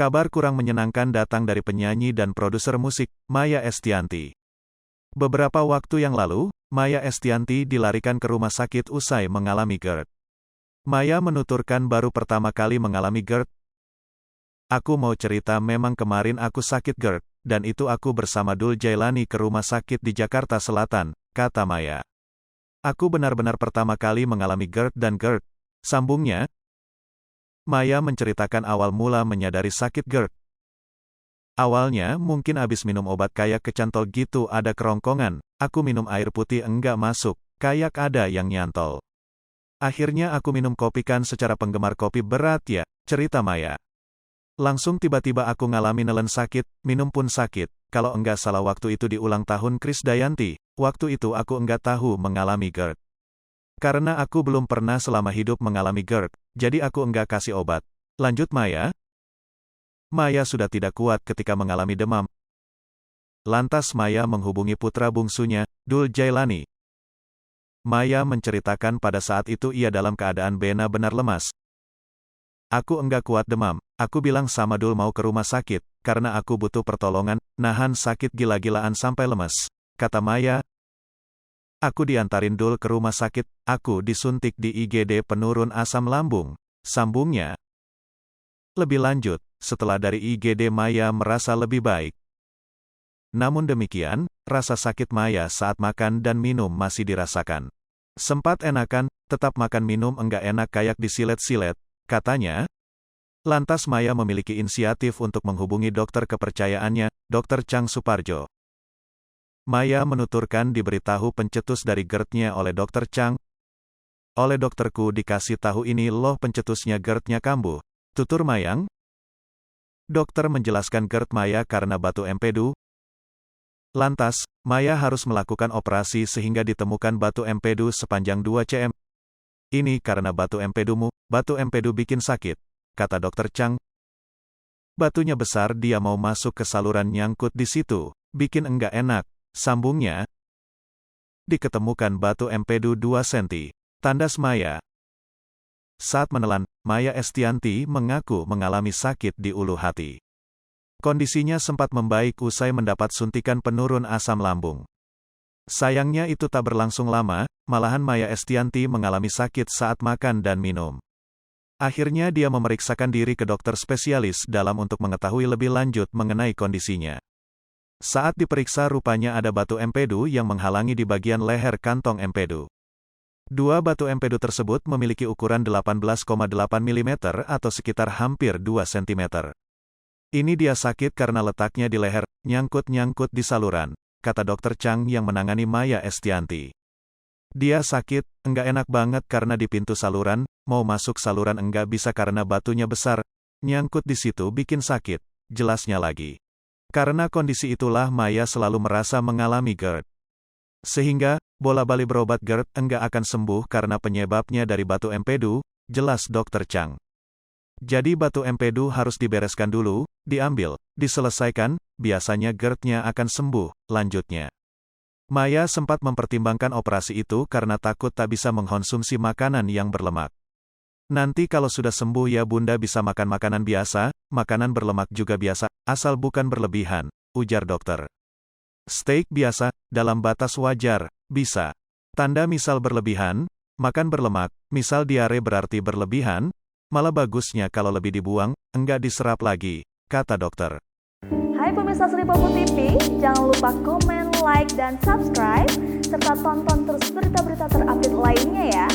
Kabar kurang menyenangkan datang dari penyanyi dan produser musik, Maia Estianty. Beberapa waktu yang lalu, Maia Estianty dilarikan ke rumah sakit usai mengalami GERD. Maia menuturkan baru pertama kali mengalami GERD. Aku mau cerita memang kemarin aku sakit GERD, dan itu aku bersama Dul Jailani ke rumah sakit di Jakarta Selatan, kata Maia. Aku benar-benar pertama kali mengalami GERD dan GERD, sambungnya. Maia menceritakan awal mula menyadari sakit GERD. Awalnya, mungkin abis minum obat kayak kecantol gitu ada kerongkongan, aku minum air putih enggak masuk, kayak ada yang nyantol. Akhirnya aku minum kopi kan secara penggemar kopi berat ya, cerita Maia. Langsung tiba-tiba aku ngalami nelen sakit, minum pun sakit, kalau enggak salah waktu itu di ulang tahun Krisdayanti, waktu itu aku enggak tahu mengalami GERD. Karena aku belum pernah selama hidup mengalami GERD, jadi aku enggak kasih obat. Lanjut Maia. Maia sudah tidak kuat ketika mengalami demam. Lantas Maia menghubungi putra bungsunya, Dul Jailani. Maia menceritakan pada saat itu ia dalam keadaan benar-benar lemas. Aku enggak kuat demam, aku bilang sama Dul mau ke rumah sakit, karena aku butuh pertolongan, nahan sakit gila-gilaan sampai lemes. Kata Maia. Aku diantarin Dul ke rumah sakit, aku disuntik di IGD penurun asam lambung, sambungnya. Lebih lanjut, setelah dari IGD Maia merasa lebih baik. Namun demikian, rasa sakit Maia saat makan dan minum masih dirasakan. Sempat enakan, tetap makan minum enggak enak kayak disilet-silet, katanya. Lantas Maia memiliki inisiatif untuk menghubungi dokter kepercayaannya, Dr. Chang Suparjo. Maia menuturkan diberitahu pencetus dari GERD-nya oleh Dr. Chang. Oleh dokterku dikasih tahu ini loh pencetusnya GERD-nya kambuh. Tutur Mayang. Dokter menjelaskan GERD Maia karena batu empedu. Lantas, Maia harus melakukan operasi sehingga ditemukan batu empedu sepanjang 2 cm. Ini karena batu empedu bikin sakit, kata Dr. Chang. Batunya besar dia mau masuk ke saluran nyangkut di situ, bikin enggak enak. Sambungnya, diketemukan batu empedu 2 cm. Tandas Maia. Saat menelan, Maia Estianty mengaku mengalami sakit di ulu hati. Kondisinya sempat membaik usai mendapat suntikan penurun asam lambung. Sayangnya itu tak berlangsung lama, malahan Maia Estianty mengalami sakit saat makan dan minum. Akhirnya dia memeriksakan diri ke dokter spesialis dalam untuk mengetahui lebih lanjut mengenai kondisinya. Saat diperiksa rupanya ada batu empedu yang menghalangi di bagian leher kantong empedu. 2 batu empedu tersebut memiliki ukuran 18,8 mm atau sekitar hampir 2 cm. Ini dia sakit karena letaknya di leher, nyangkut-nyangkut di saluran, kata Dr. Chang yang menangani Maia Estianty. Dia sakit, enggak enak banget karena di pintu saluran, mau masuk saluran enggak bisa karena batunya besar, nyangkut di situ bikin sakit, jelasnya lagi. Karena kondisi itulah Maia selalu merasa mengalami GERD. Sehingga, bola-balik berobat GERD enggak akan sembuh karena penyebabnya dari batu empedu, jelas Dr. Chang. Jadi batu empedu harus dibereskan dulu, diambil, diselesaikan, biasanya GERD-nya akan sembuh, lanjutnya. Maia sempat mempertimbangkan operasi itu karena takut tak bisa mengkonsumsi makanan yang berlemak. Nanti kalau sudah sembuh ya bunda bisa makan makanan biasa, makanan berlemak juga biasa, asal bukan berlebihan, ujar dokter. Steak biasa, dalam batas wajar, bisa. Tanda misal berlebihan, makan berlemak, misal diare berarti berlebihan, malah bagusnya kalau lebih dibuang, enggak diserap lagi, kata dokter. Hai pemirsa Sri Popo TV, jangan lupa komen, like, dan subscribe, serta tonton terus berita-berita terupdate lainnya ya.